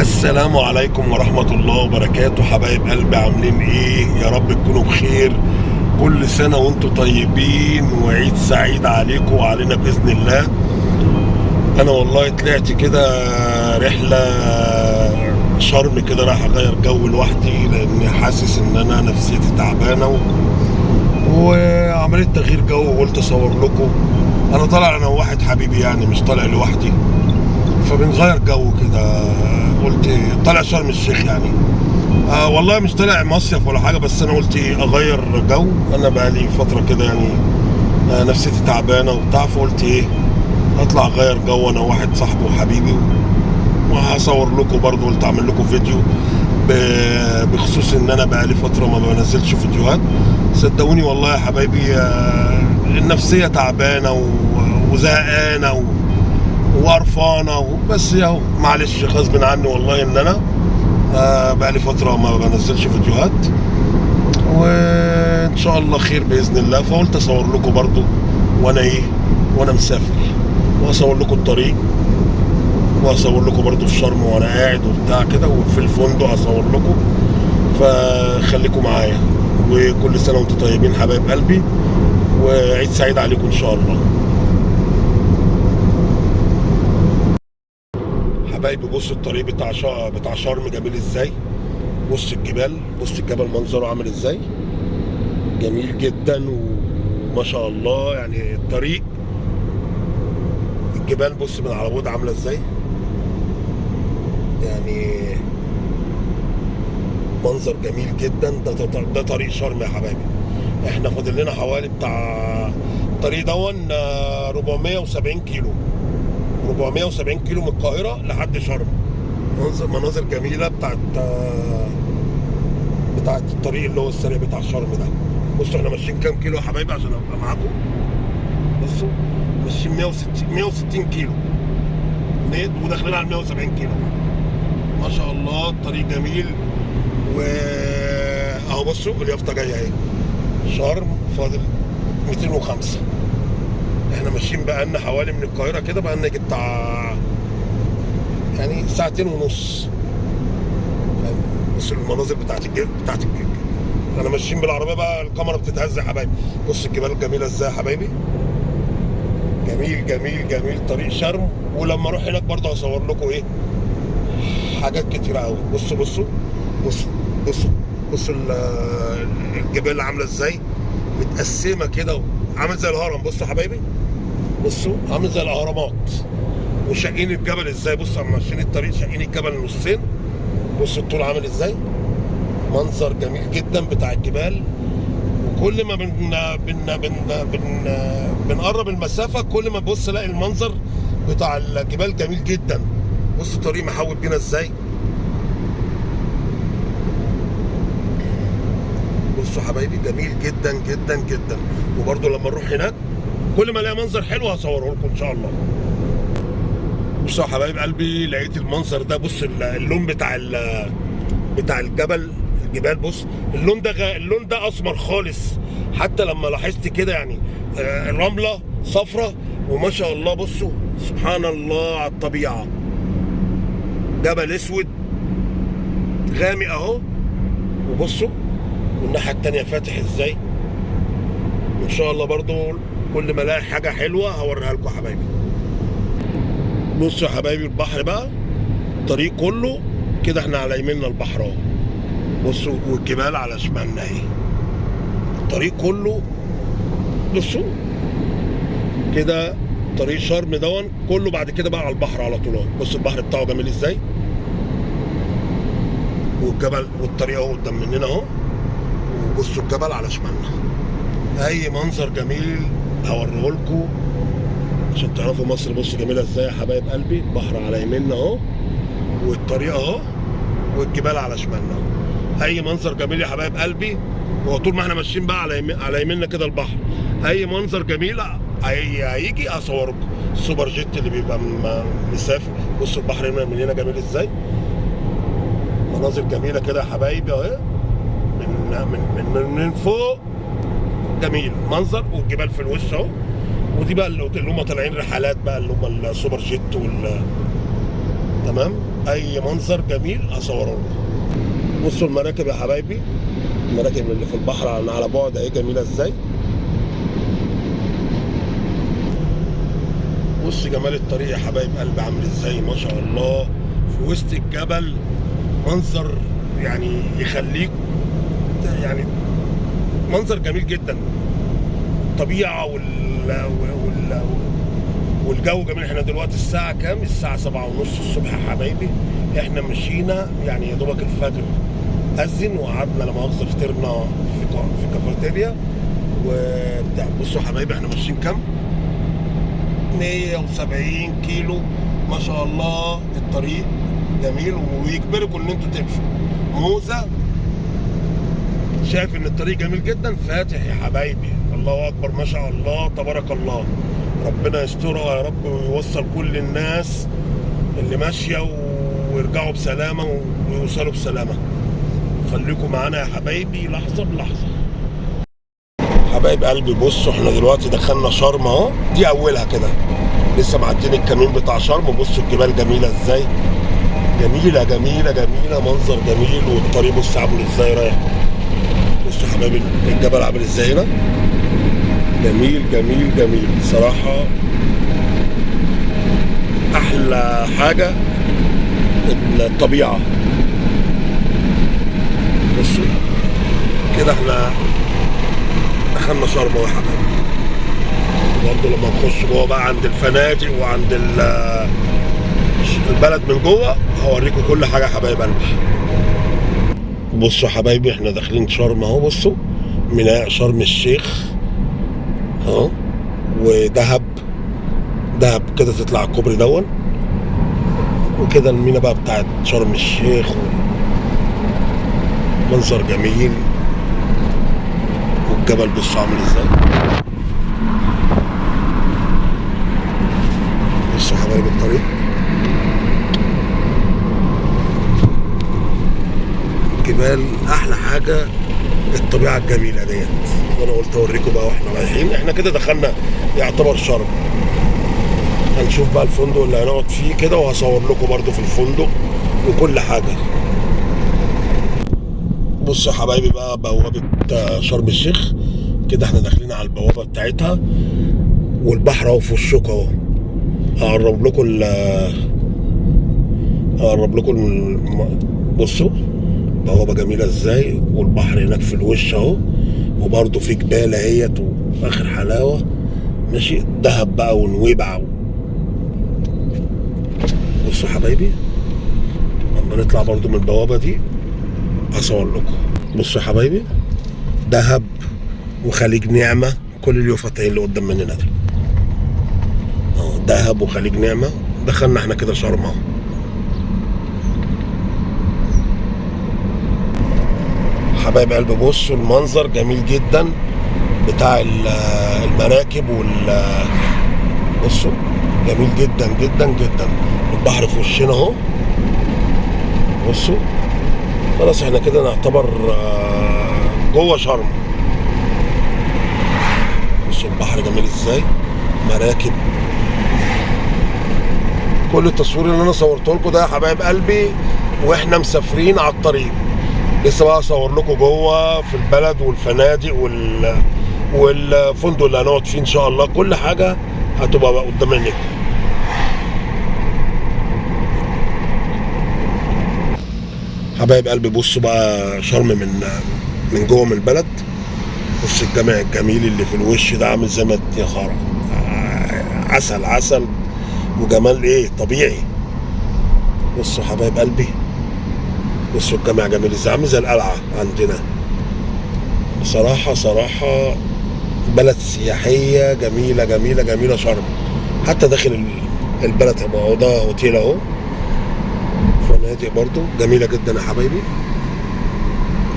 السلام عليكم ورحمة الله وبركاته. حبايب قلبي عاملين ايه؟ يا رب تكونوا بخير. كل سنة وانتم طيبين وعيد سعيد عليكم وعلينا بإذن الله. انا والله طلعت كده رحلة شرم كده، رايح اغير جو لوحدي لاني حاسس ان انا نفسيتي تعبانة وعملت تغيير جو وقلت اصور لكم. انا طالع انا وواحد حبيبي، يعني مش طالع لوحدي، فبنغير جو كده. قلت طالع شرم الشيخ يعني. والله مش طالع مصيف ولا حاجه، بس انا قلت اغير جو. انا بقالي فتره كده يعني نفسيتي تعبانه وبتاع، فقلت ايه اطلع اغير جو انا وواحد صاحبي وحبيبي، وهصور لكم برضه. قلت اعمل لكم فيديو بخصوص ان انا بقالي فتره ما بنزلش فيديوهات. صدقوني والله يا حبايبي النفسيه تعبانه وزهقانه وقرفانه، بس اهو معلش غصب عني والله ان انا بقالي فتره ما بنزلش فيديوهات، وان شاء الله خير باذن الله. فقلت اصور لكم برضو وانا مسافر، واصور لكم الطريق، واصور لكم برضو في شرم وانا قاعد وبتاع كده، وفي الفندق اصور لكم. فخليكم معايا، وكل سنه وانتم طيبين حبايب قلبي، وعيد سعيد عليكم ان شاء الله. حبايبي بص الطريق بتاع شرم جميل ازاي. بص الجبال، بص الجبل منظره عامل ازاي، جميل جدا وما شاء الله. يعني الطريق الجبال بص من على بعد عامله ازاي، يعني منظر جميل جدا. ده طريق شرم يا حبايبي. احنا فاضل لنا حوالي بتاع الطريق دون 470 كيلو 470 كيلو من القاهرة لحد شرم. مناظر جميلة بتاعت الطريق اللي هو السريع بتاع شرم ده. بصوا احنا ماشيين كام كيلو يا حبايبي عشان ابقى معاكم. بصوا ماشيين 160 كيلو وداخلين على 170 كيلو. ما شاء الله الطريق جميل. اهو بصوا اليافطة جاية اهي، شرم فاضل 205. احنا ماشيين بقالنا حوالي من القاهرة كده بقالنا بتاع يعني ساعتين ونص. بص المناظر بتاعت الجبل. انا ماشيين بالعربية بقى الكاميرا بتتهز يا حبايبي. بص الجبال جميلة ازاي يا حبايبي، جميل جميل جميل طريق شرم. ولما اروح هناك برضه هصور لكم ايه حاجات كتيرة قوي. بصوا بصوا بصوا بصوا بصوا الجبال عاملة ازاي، متقسمة كده عامل زي الهرم. بصوا يا حبايبي، بصوا عامل زي الاهرامات. وشاقين الجبل ازاي، بصوا ماشيين الطريق شاقين الجبل نصين. بصوا الطول عامل ازاي، منظر جميل جدا بتاع الجبال. وكل ما بنقرب المسافه كل ما ببص الاقي المنظر بتاع الجبال جميل جدا. بصوا الطريق محاوط بينا ازاي، بصوا حبايبي جميل جدا جدا جدا. وبرضه لما نروح هناك كل ما الاقي منظر حلو هصوره لكم ان شاء الله. بصوا يا حبايب قلبي لقيت المنظر ده. بص اللون بتاع الجبال. بص اللون ده اسمر خالص. حتى لما لاحظت كده يعني الرمله صفرة وما شاء الله. بصوا سبحان الله على الطبيعه، جبل اسود غامق اهو. وبصوا والناحيه التانيه فاتح ازاي. وان شاء الله برضو كل ما الاقي حاجه حلوه هوريها لكم يا حبايبي. بصوا يا حبايبي البحر بقى، الطريق كله كده احنا على يميننا البحر اهو. بصوا والجبال على شمالنا اهي. الطريق كله بصوا كده طريق شرم دون كله بعد كده بقى على البحر على طول اهو. بصوا البحر بتاعه جميل ازاي، والجبل والطريق اهو قدام مننا اهو. وبصوا الجبل على شمالنا. اي منظر جميل هوريه لكم عشان تعرفوا مصر بص جميله ازاي يا حبايب قلبي. البحر على يميننا اهو، والطريق اهو، والجبال على شمالنا اهو. اي منظر جميل يا حبايب قلبي. هو طول ما احنا ماشيين بقى على يميننا كده البحر، اي منظر جميل هيجي اصوركم. السوبر جيت اللي بيبقى مسافر. بصوا البحر من هنا جميل ازاي، مناظر جميله كده يا حبايبي اهي. من فوق جميل منظر، والجبال في الوش اهو. ودي بقى اللي هم طالعين رحلات بقى اللي هم السوبر جيت تمام. اي منظر جميل اصوره لكم. بصوا المراكب يا حبايبي، المراكب اللي في البحر على بعد ايه جميله ازاي. بص جمال الطريق يا حبايب قلبي عامل ازاي، ما شاء الله، في وسط الجبل، منظر يعني يخليك يعني منظر جميل جدا، الطبيعه والجو جميل. احنا دلوقتي الساعه كام؟ الساعه 7:30 الصبح يا حبايبي. احنا مشينا يعني يا دوبك الفجر اذن وقعدنا لا مؤاخذه فطرنا في كافيتيريا وبتاع. بصوا يا حبايبي احنا ماشيين كام؟ 170 كيلو، ما شاء الله. الطريق جميل ويجبركم ان انتوا تمشوا. موزه شايف ان الطريق جميل جدا، فاتح يا حبايبي. الله اكبر ما شاء الله تبارك الله. ربنا يسترها يا رب ويوصل كل الناس اللي ماشيه ويرجعوا بسلامه ويوصلوا بسلامه. خليكم معانا يا حبايبي لحظه بلحظه. حبايب قلبي بصوا احنا دلوقتي دخلنا شرم اهو، دي اولها كده، لسه معديين الكمين بتاع شرم. بصوا الجبال جميله ازاي، جميله جميله جميله، منظر جميل. والطريق بص عامل ازاي رايح. بصوا يا حبايبي الجبل عامل ازاي هنا، جميل جميل جميل بصراحه. احلى حاجه الطبيعه. بصوا كده احنا دخلنا شرم اهو يا حبايبي. برضه لما نخش جوه بقى عند الفنادق وعند البلد من جوه هوريكم كل حاجه يا حبايب قلبي. بصوا يا حبايبي احنا داخلين شرم اهو. بصوا ميناء شرم الشيخ اهو، ودهب. دهب كده تطلع الكوبري دون، وكده المينا بقى بتاعت شرم الشيخ، منظر جميل. والجبل بصوا عامل ازاي. بصوا يا حبايبي الطريق، جبال. احلى حاجه الطبيعه الجميله ديت. وانا قلت اوريكم بقى واحنا رايحين. احنا كده دخلنا يعتبر شرم. هنشوف بقى الفندق اللي هنقعد فيه كده، وهصور لكم برضو في الفندق وكل حاجه. بصوا يا حبايبي بقى بوابه شرم الشيخ كده، احنا داخلين على البوابه بتاعتها، والبحر اهو في وشكم اهو. اقرب لكم بصوا بوابه جميله ازاي، والبحر هناك في الوش اهو، وبرضه في جبال اهيت واخر حلاوه. ماشي دهب بقى ونويبع بصوا يا حبايبي لما نطلع برضه من البوابه دي هصور لكم. بصوا يا حبايبي دهب وخليج نعمه، كل اليوفتين اللي قدام مننا دي اهو، دهب وخليج نعمه. دخلنا احنا كده شرم اهو. حبايب قلبي بصوا المنظر جميل جدا بتاع المراكب بصوا جميل جدا جدا جدا. البحر في وشنا اهو. بصوا خلاص احنا كده نعتبر جوه شرم. بصوا البحر جميل ازاي، مراكب. كل التصوير اللي انا صورته لكم ده يا حبايب قلبي واحنا مسافرين على الطريق. لسه بقى اصور لكم جوه في البلد والفنادق والفندق اللي هنقعد فيه ان شاء الله. كل حاجه هتبقى بقى قدام عينيكم. حبايب قلبي بصوا بقى شرم من جوه من البلد. بص الجامع الجميل اللي في الوش ده عامل زي ما يا خرا، عسل عسل وجمال ايه طبيعي. بصوا حبايب قلبي بصوا الجامع جميل ازاي، عامل زي القلعه عندنا. صراحه بلد سياحيه جميله جميله جميله شرم. حتى داخل البلد هو ده اوتيل اهو، فنادق برضو جميله جدا يا حبايبي.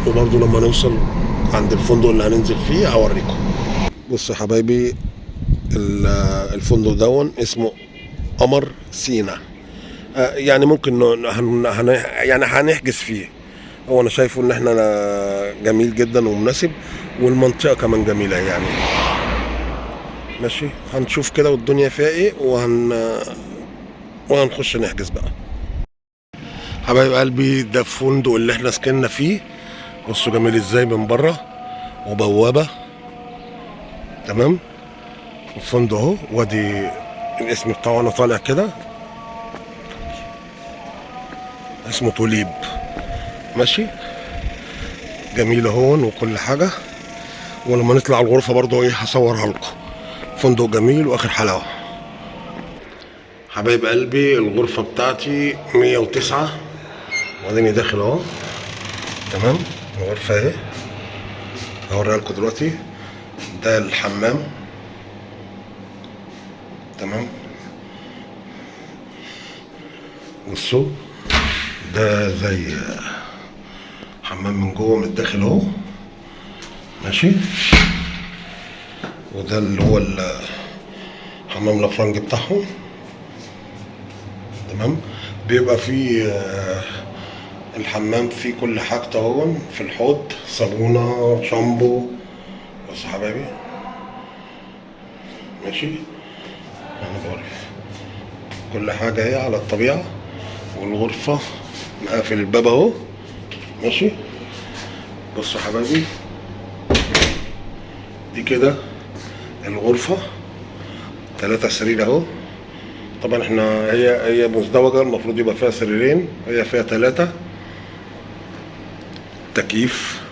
وبرضو لما نوصل عند الفندق اللي هننزل فيه هوريكم. بصوا يا حبايبي الفندق دون اسمه قمر سينا. يعني ممكن يعني هنحجز فيه. هو انا شايفه ان احنا جميل جدا ومناسب، والمنطقه كمان جميله يعني. ماشي هنشوف كده والدنيا فيها ايه وهنخش نحجز بقى. حبايب قلبي ده الفندق اللي احنا سكننا فيه. بصوا جميل ازاي من بره، وبوابه تمام. الفندق اهو، وادي الاسم بتاعه انا طالع كده، اسمه توليب. ماشي، جميل اهون وكل حاجه. ولما نطلع الغرفه برضو ايه هصورها لكم. فندق جميل واخر حلاوه. حبايب قلبي الغرفه بتاعتي 109، وبعدين داخل اهو تمام. الغرفه اهي هوريها لكم دلوقتي. ده الحمام تمام. بصوا ده زي حمام من جوه من الداخل اهو. ماشي، وده اللي هو الحمام الافرنجي بتاعهم تمام. بيبقى فيه الحمام فيه كل حاجته اهو، في الحوض صابونه شامبو. بص حبايبي ماشي، انا بوري كل حاجه اهي على الطبيعه. والغرفه مقافل الباب اهو. ماشي، بصوا حبايبي دي كده الغرفه. 3 سرير اهو. طبعا احنا هي مزدوجه، المفروض يبقى فيها سريرين، هي فيها 3. تكييف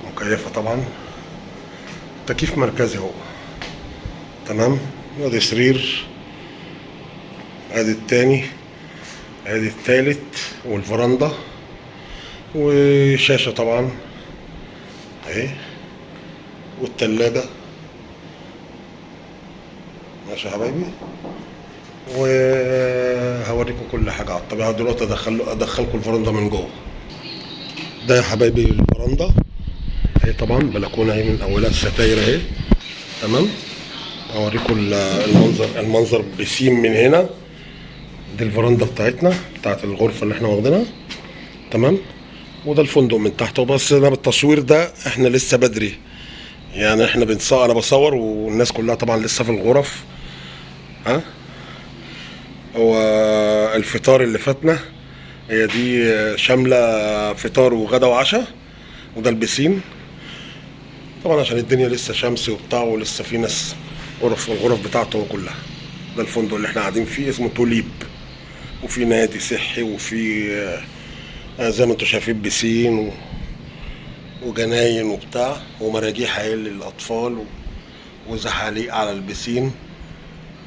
مكيفه طبعا، تكييف مركزي اهو تمام. وادي سرير، ادي التاني، ادي التالت، والفرندا وشاشه طبعا اهي، والتلاجة. ماشي يا حبايبي، وهوريكم كل حاجه على الطبيعه دلوقتي. ادخلكم الفرندا من جوه. ده يا حبايبي الفرندا اهي، طبعا بلكونه اهي من اولها، الستاير اهي تمام. اوريكم المنظر بسيم من هنا. دي الفرندا بتاعتنا بتاعت الغرفه اللي احنا واخدينها تمام. وده الفندق من تحت. بس انا بالتصوير ده احنا لسه بدري، يعني احنا بنصور، انا بصور والناس كلها طبعا لسه في الغرف. ها، هو الفطار اللي فاتنا هي دي شامله فطار وغدا وعشاء. وده البسين طبعا عشان الدنيا لسه شمس وبتاع، ولسه في ناس الغرف بتاعته كلها. ده الفندق اللي احنا قاعدين فيه اسمه توليب، وفي نادي صحي، وفي زي ما انتم شايفين بسين وجناين وبتاع، ومراجيح عيل للاطفال، وزحاليق على البسين.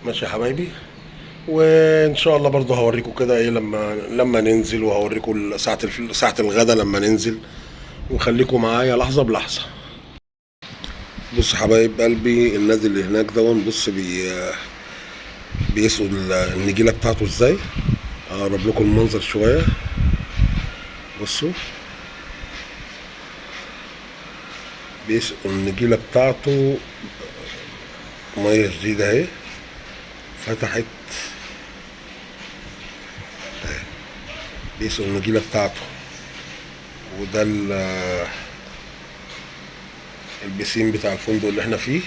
ماشي يا حبايبي، وان شاء الله برضه هوريكم كده ايه لما ننزل، وهوريكم ساعة الغدا لما ننزل، وخليكم معايا لحظة بلحظة. بص يا حبايب قلبي، النادي اللي هناك ده بص بيسقوا النجيلة بتاعته ازاي. اقرب لكم المنظر شوية. بصوا بيسقوا النجيلة بتاعته مية جديدة اهي، فتحت اهي، بيسقوا النجيلة بتاعته. وده البسين بتاع الفندق اللي احنا فيه.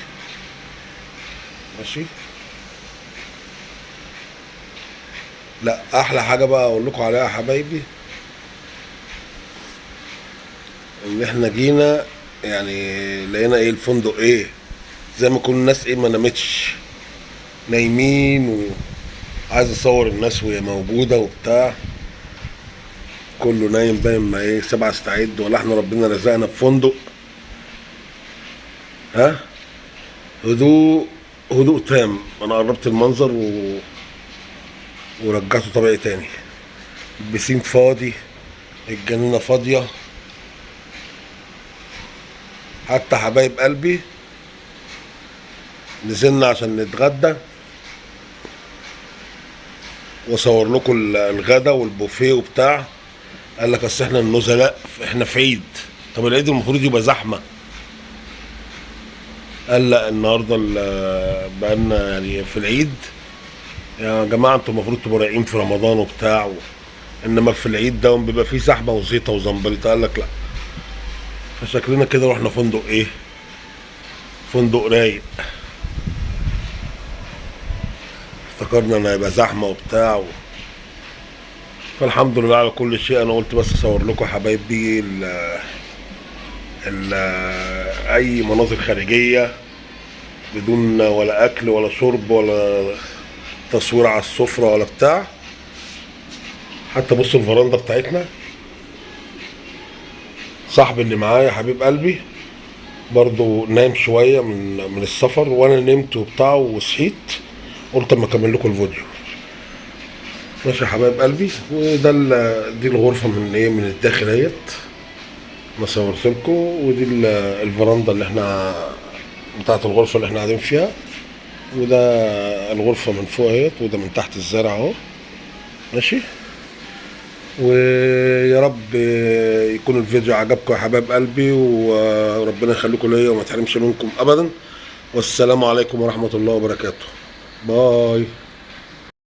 ماشي، لا احلى حاجه بقى اقول لكم عليها يا حبايبي، ان احنا جينا يعني لقينا ايه الفندق ايه زي ما يكون الناس ايه ما نامتش، نايمين. وعايز اصور الناس وهي موجوده وبتاع، كله نايم زي ما ايه 7 استعد. ولا احنا ربنا رزقنا بفندق ها، هدوء تام. انا قربت المنظر ورجعته طبيعي تاني. البسين فاضي، الجنينه فاضيه. حتى حبايب قلبي نزلنا عشان نتغدى واصور لكم الغدا والبوفيه وبتاع. قال لك اصل احنا النزلاء، احنا في عيد. طب العيد المفروض يبقى زحمه. قال لا، النهارده بقالنا يعني في العيد يا جماعه، انتوا المفروض تبقوا رايقين في رمضان وبتاع انما في العيد ده بيبقى فيه زحمه وزيطه وزنبليطه. قال لك لا. فشكلنا كده رحنا فندق ايه، فندق رايق. افتكرنا ان هيبقى زحمه وبتاع فالحمد لله على كل شيء. انا قلت بس اصور لكم يا حبايبي اي مناظر خارجيه بدون ولا اكل ولا شرب ولا تصوير على السفره ولا بتاع. حتى بصوا الفرندا بتاعتنا. صاحبي اللي معايا حبيب قلبي برضو نايم شويه من السفر، وانا نمت وبتاع وصحيت، قلت اما اكمل لكم الفيديو. ماشي يا حبايب قلبي. وده دي الغرفه من ايه، من الداخل اهيت ما صورت لكم. ودي الفرندا اللي احنا بتاعت الغرفه اللي احنا قاعدين فيها. وده الغرفه من فوق اهيت، وده من تحت الزرع اهو. ماشي. ويا رب يكون الفيديو عجبكم يا حبايب قلبي، وربنا يخليكم ليا وما تحرمش منكم ابدا. والسلام عليكم ورحمه الله وبركاته. باي.